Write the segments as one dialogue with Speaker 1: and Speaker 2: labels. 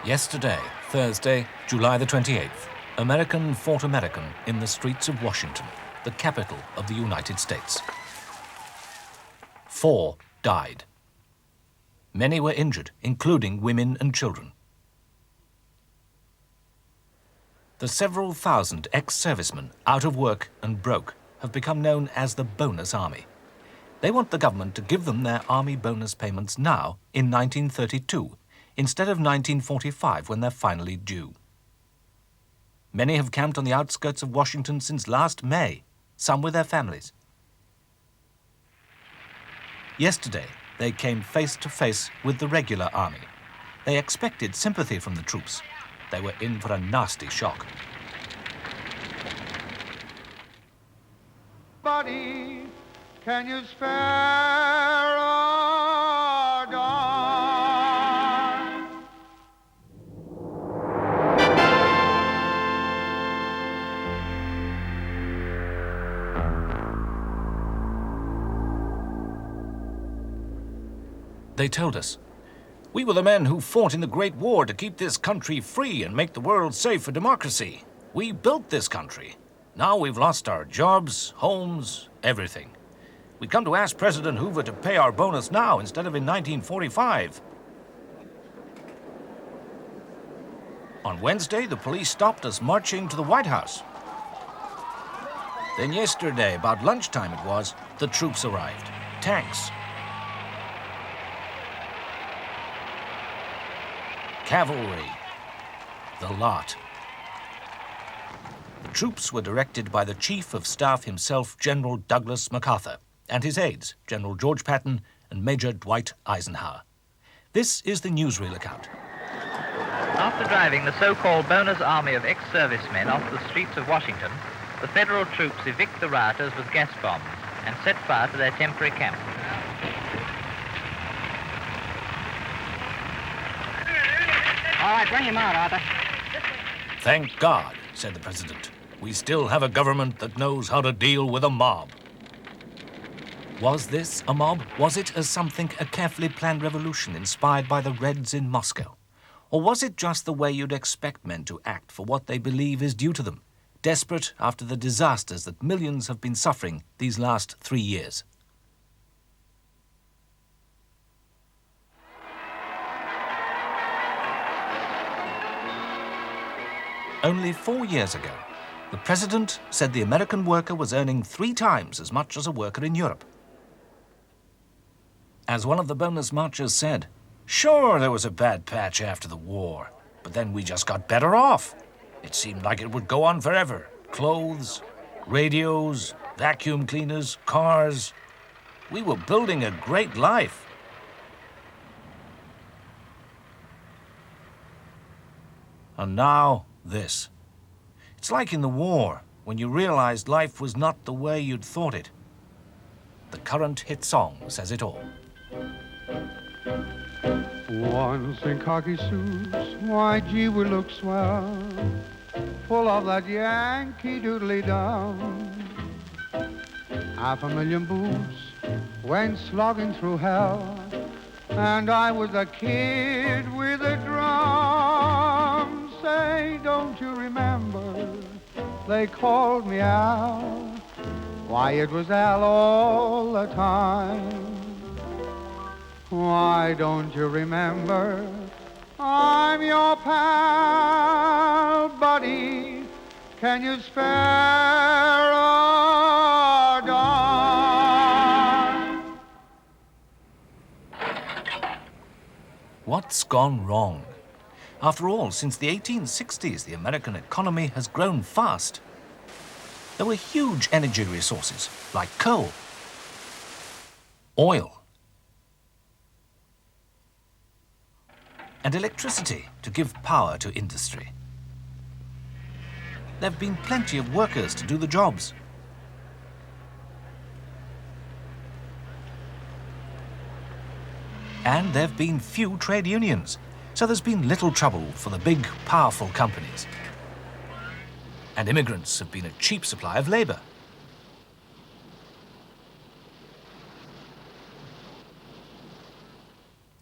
Speaker 1: Yesterday, Thursday, July the 28th, American fought American in the streets of Washington, the capital of the United States. 4 died. Many were injured, including women and children. The several thousand ex-servicemen out of work and broke have become known as the Bonus Army. They want the government to give them their army bonus payments now in 1932, instead of 1945 when they're finally due. Many have camped on the outskirts of Washington since last May, some with their families. Yesterday, they came face to face with the regular army. They expected sympathy from the troops. They were in for a nasty shock.
Speaker 2: Buddy, can you spare a dime?
Speaker 1: They told us, "We were the men who fought in the Great War to keep this country free and make the world safe for democracy. We built this country. Now we've lost our jobs, homes, everything. We come to ask President Hoover to pay our bonus now instead of in 1945. On Wednesday, the police stopped us marching to the White House. Then yesterday, about lunchtime it was, the troops arrived. Tanks. Cavalry. The lot. The troops were directed by the Chief of Staff himself, General Douglas MacArthur, and his aides, General George Patton and Major Dwight Eisenhower. This is the newsreel account.
Speaker 3: After driving the so-called bonus army of ex-servicemen off the streets of Washington, the federal troops evict the rioters with gas bombs and set fire to their temporary camp.
Speaker 4: All right, bring him out, Arthur.
Speaker 1: Thank God, said the president. We still have a government that knows how to deal with a mob. Was this a mob? Was it, as some think, a carefully planned revolution inspired by the Reds in Moscow? Or was it just the way you'd expect men to act for what they believe is due to them, desperate after the disasters that millions have been suffering these last 3 years? Only 4 years ago, the president said the American worker was earning 3 times as much as a worker in Europe. As one of the bonus marchers said, "Sure, there was a bad patch after the war, but then we just got better off. It seemed like it would go on forever. Clothes, radios, vacuum cleaners, cars. We were building a great life." And now, this. It's like in the war, when you realized life was not the way you'd thought it. The current hit song says it all.
Speaker 2: Once in khaki suits, why gee, we look swell, full of that Yankee doodly down. 500,000 boots went slogging through hell, and I was a kid with a drum. Say, don't you remember, they called me Al. Why, it was Al all the time. Why don't you remember, I'm your pal, buddy. Can you spare a dime?
Speaker 1: What's gone wrong? After all, since the 1860s, the American economy has grown fast. There were huge energy resources like coal, oil, and electricity to give power to industry. There have been plenty of workers to do the jobs. And there have been few trade unions, so there's been little trouble for the big, powerful companies. And immigrants have been a cheap supply of labor.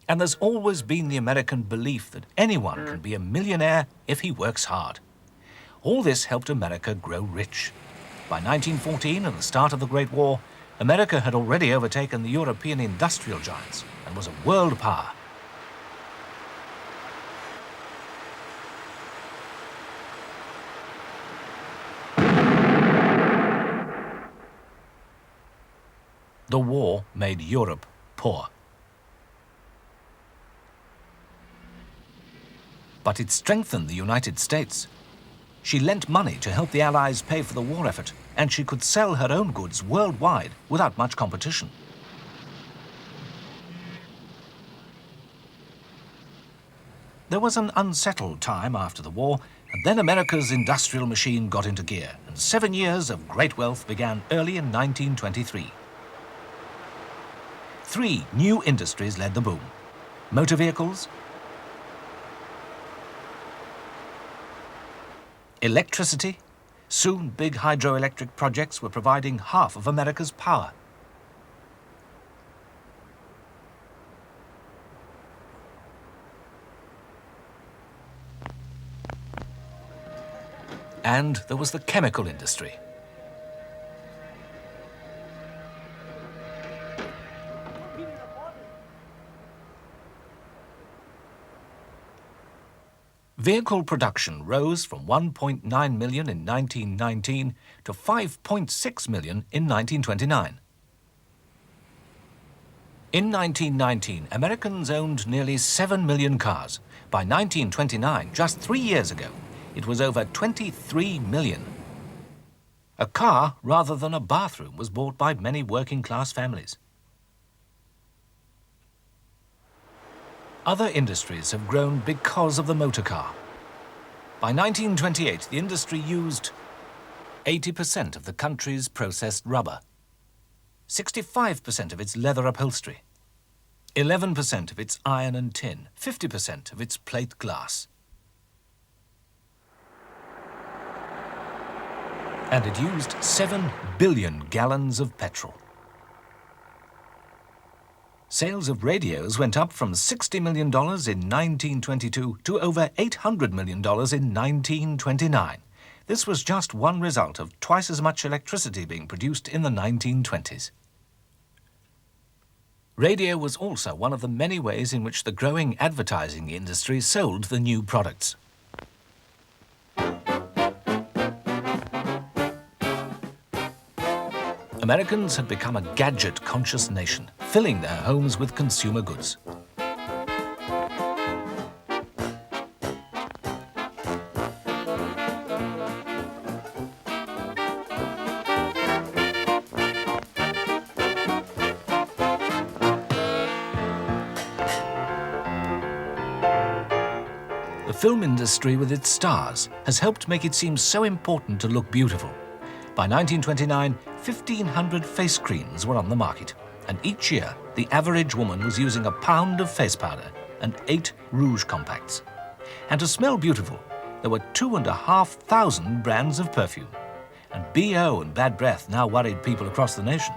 Speaker 1: And there's always been the American belief that anyone can be a millionaire if he works hard. All this helped America grow rich. By 1914 and the start of the Great War, America had already overtaken the European industrial giants and was a world power. The war made Europe poor. But it strengthened the United States. She lent money to help the Allies pay for the war effort, and she could sell her own goods worldwide without much competition. There was an unsettled time after the war, and then America's industrial machine got into gear, and 7 years of great wealth began early in 1923. 3 new industries led the boom: motor vehicles, electricity. Soon, big hydroelectric projects were providing half of America's power. And there was the chemical industry. Vehicle production rose from 1.9 million in 1919 to 5.6 million in 1929. In 1919, Americans owned nearly 7 million cars. By 1929, just 3 years ago, it was over 23 million. A car rather than a bathroom was bought by many working-class families. Other industries have grown because of the motor car. By 1928, the industry used 80% of the country's processed rubber, 65% of its leather upholstery, 11% of its iron and tin, 50% of its plate glass. And it used 7 billion gallons of petrol. Sales of radios went up from $60 million in 1922 to over $800 million in 1929. This was just one result of twice as much electricity being produced in the 1920s. Radio was also one of the many ways in which the growing advertising industry sold the new products. Americans had become a gadget-conscious nation, filling their homes with consumer goods. The film industry, with its stars, has helped make it seem so important to look beautiful. By 1929, 1,500 face creams were on the market, and each year the average woman was using a pound of face powder and 8 rouge compacts. And to smell beautiful, there were 2,500 brands of perfume, and BO and bad breath now worried people across the nation.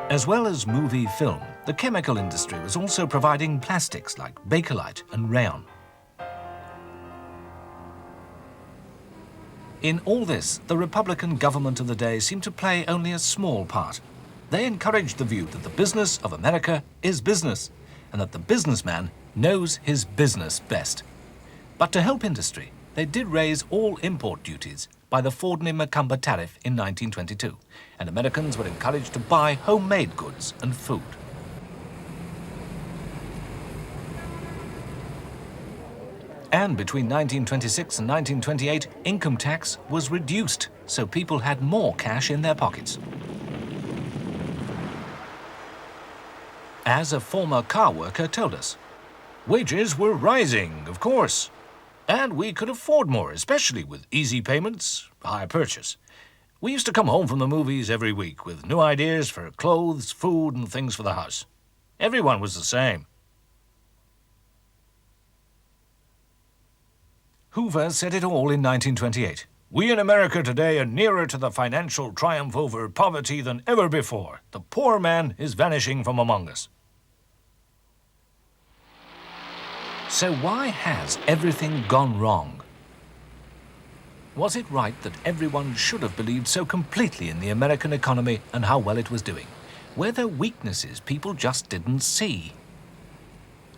Speaker 1: As well as movie film, the chemical industry was also providing plastics like Bakelite and rayon. In all this, the Republican government of the day seemed to play only a small part. They encouraged the view that the business of America is business, and that the businessman knows his business best. But to help industry, they did raise all import duties by the Fordney-McCumber tariff in 1922, and Americans were encouraged to buy homemade goods and food. And between 1926 and 1928, income tax was reduced, so people had more cash in their pockets. As a former car worker told us, wages were rising, of course. And we could afford more, especially with easy payments, high purchase. We used to come home from the movies every week with new ideas for clothes, food, and things for the house. Everyone was the same. Hoover said it all in 1928. We in America today are nearer to the financial triumph over poverty than ever before. The poor man is vanishing from among us. So why has everything gone wrong? Was it right that everyone should have believed so completely in the American economy and how well it was doing? Were there weaknesses people just didn't see?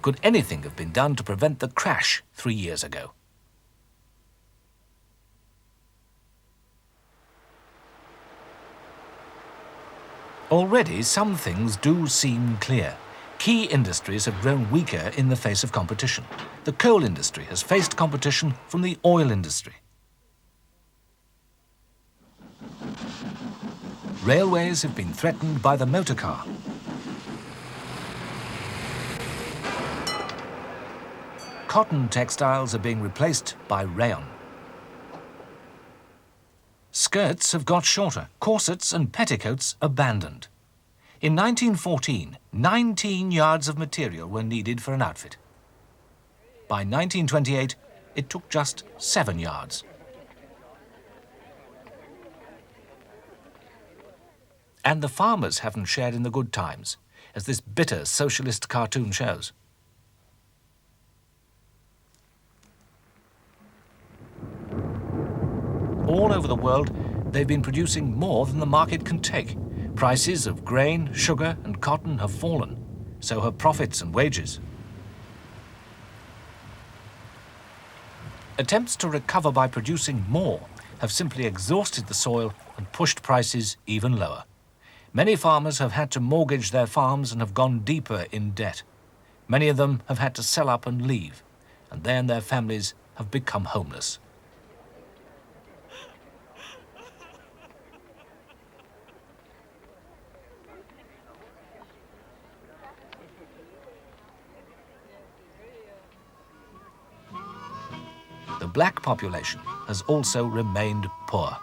Speaker 1: Could anything have been done to prevent the crash 3 years ago? Already, some things do seem clear. Key industries have grown weaker in the face of competition. The coal industry has faced competition from the oil industry. Railways have been threatened by the motor car. Cotton textiles are being replaced by rayon. Skirts have got shorter, corsets and petticoats abandoned. In 1914, 19 yards of material were needed for an outfit. By 1928, it took just 7 yards. And the farmers haven't shared in the good times, as this bitter socialist cartoon shows. All over the world, they've been producing more than the market can take. Prices of grain, sugar and cotton have fallen. So have profits and wages. Attempts to recover by producing more have simply exhausted the soil and pushed prices even lower. Many farmers have had to mortgage their farms and have gone deeper in debt. Many of them have had to sell up and leave, and they and their families have become homeless. The black population has also remained poor.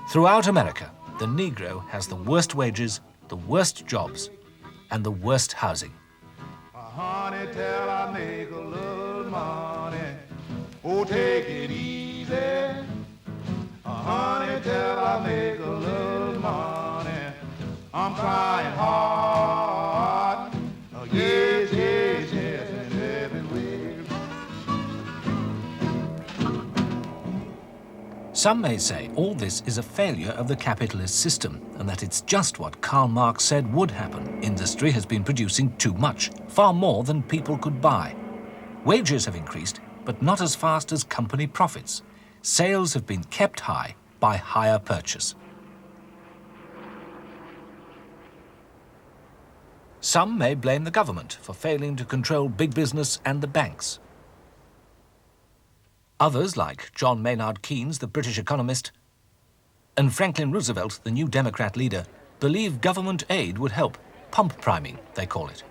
Speaker 1: Throughout America, the Negro has the worst wages, the worst jobs, and the worst housing.
Speaker 5: Honey, till I make a little money. Oh, take it easy. Honey, till I make a little money. I'm trying hard. Yes, yes, yes, in every way.
Speaker 1: Some may say all this is a failure of the capitalist system and that it's just what Karl Marx said would happen. Industry has been producing too much, far more than people could buy. Wages have increased, but not as fast as company profits. Sales have been kept high by higher purchase. Some may blame the government for failing to control big business and the banks. Others, like John Maynard Keynes, the British economist, and Franklin Roosevelt, the New Democrat leader, believe government aid would help. Pump priming, they call it.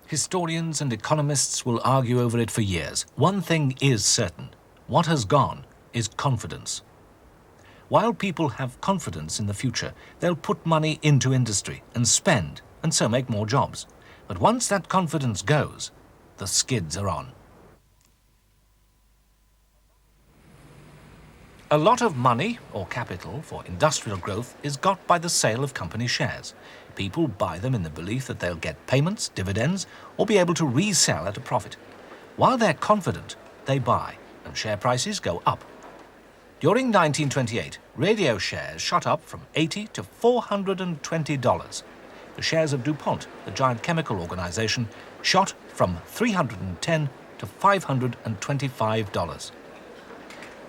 Speaker 1: Historians and economists will argue over it for years. One thing is certain. What has gone is confidence. While people have confidence in the future, they'll put money into industry and spend, and so make more jobs. But once that confidence goes, the skids are on. A lot of money, or capital, for industrial growth is got by the sale of company shares. People buy them in the belief that they'll get payments, dividends, or be able to resell at a profit. While they're confident, they buy, and share prices go up. During 1928, radio shares shot up from $80 to $420. The shares of DuPont, the giant chemical organization, shot from $310 to $525.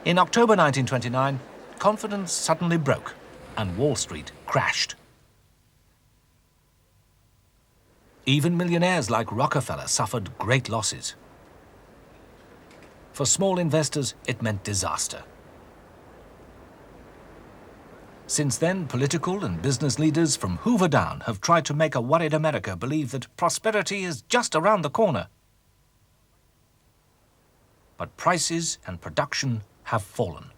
Speaker 1: In October 1929, confidence suddenly broke and Wall Street crashed. Even millionaires like Rockefeller suffered great losses. For small investors, it meant disaster. Since then, political and business leaders from Hoover down have tried to make a worried America believe that prosperity is just around the corner. But prices and production have fallen.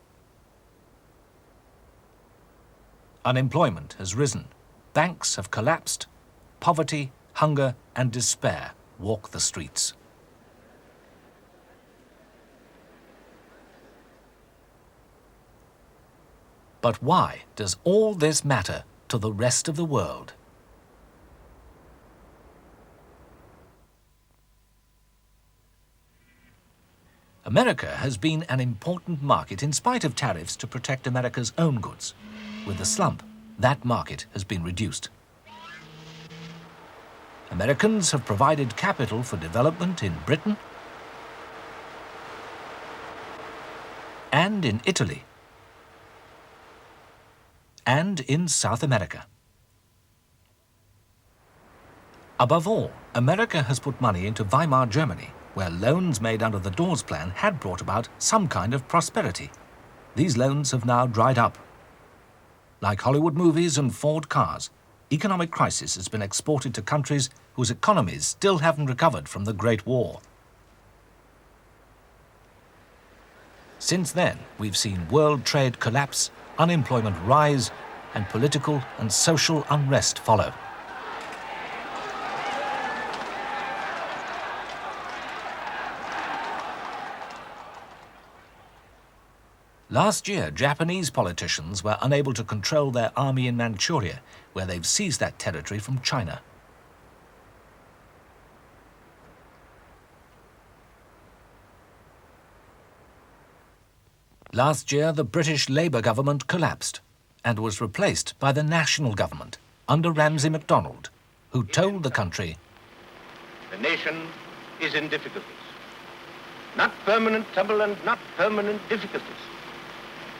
Speaker 1: Unemployment has risen, banks have collapsed, poverty hunger and despair walk the streets. But why does all this matter to the rest of the world? America has been an important market in spite of tariffs to protect America's own goods. With the slump, that market has been reduced. Americans have provided capital for development in Britain and in Italy and in South America. Above all, America has put money into Weimar Germany, where loans made under the Dawes Plan had brought about some kind of prosperity. These loans have now dried up. Like Hollywood movies and Ford cars, economic crisis has been exported to countries whose economies still haven't recovered from the Great War. Since then, we've seen world trade collapse, unemployment rise, and political and social unrest follow. Last year, Japanese politicians were unable to control their army in Manchuria, where they've seized that territory from China. Last year, the British Labour government collapsed and was replaced by the national government under Ramsay MacDonald, who told the country,
Speaker 6: "The nation is in difficulties. Not permanent trouble and not permanent difficulties.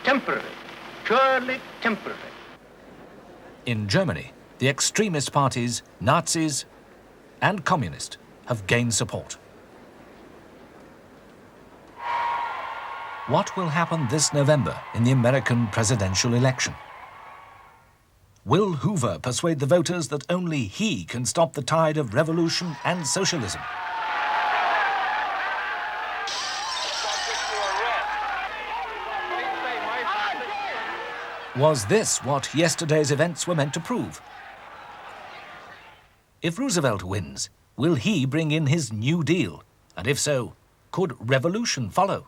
Speaker 6: Temporary, purely temporary."
Speaker 1: In Germany, the extremist parties, Nazis and communists, have gained support. What will happen this November in the American presidential election? Will Hoover persuade the voters that only he can stop the tide of revolution and socialism? Was this what yesterday's events were meant to prove? If Roosevelt wins, will he bring in his New Deal? And if so, could revolution follow?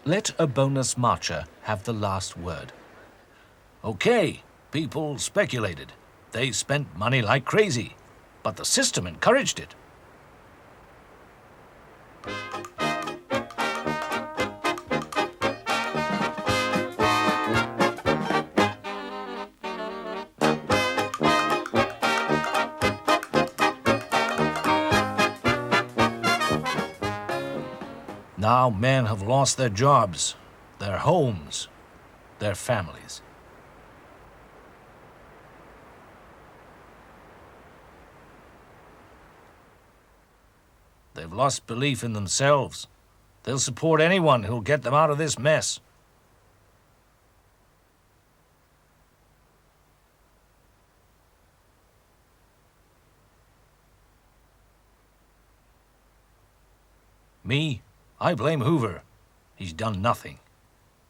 Speaker 1: Let a bonus marcher have the last word. Okay, people speculated. They spent money like crazy, but the system encouraged it. Now men have lost their jobs, their homes, their families. They've lost belief in themselves. They'll support anyone who'll get them out of this mess. Me? I blame Hoover. He's done nothing.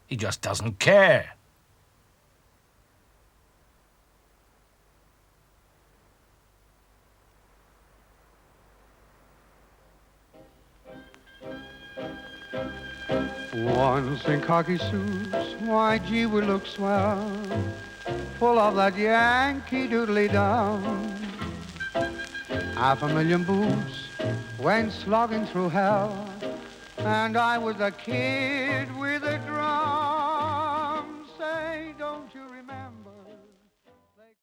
Speaker 1: He just doesn't care.
Speaker 2: Once in khaki suits, why gee we look swell, full of that Yankee doodly down. 500,000 boots went slogging through hell, and I was a kid with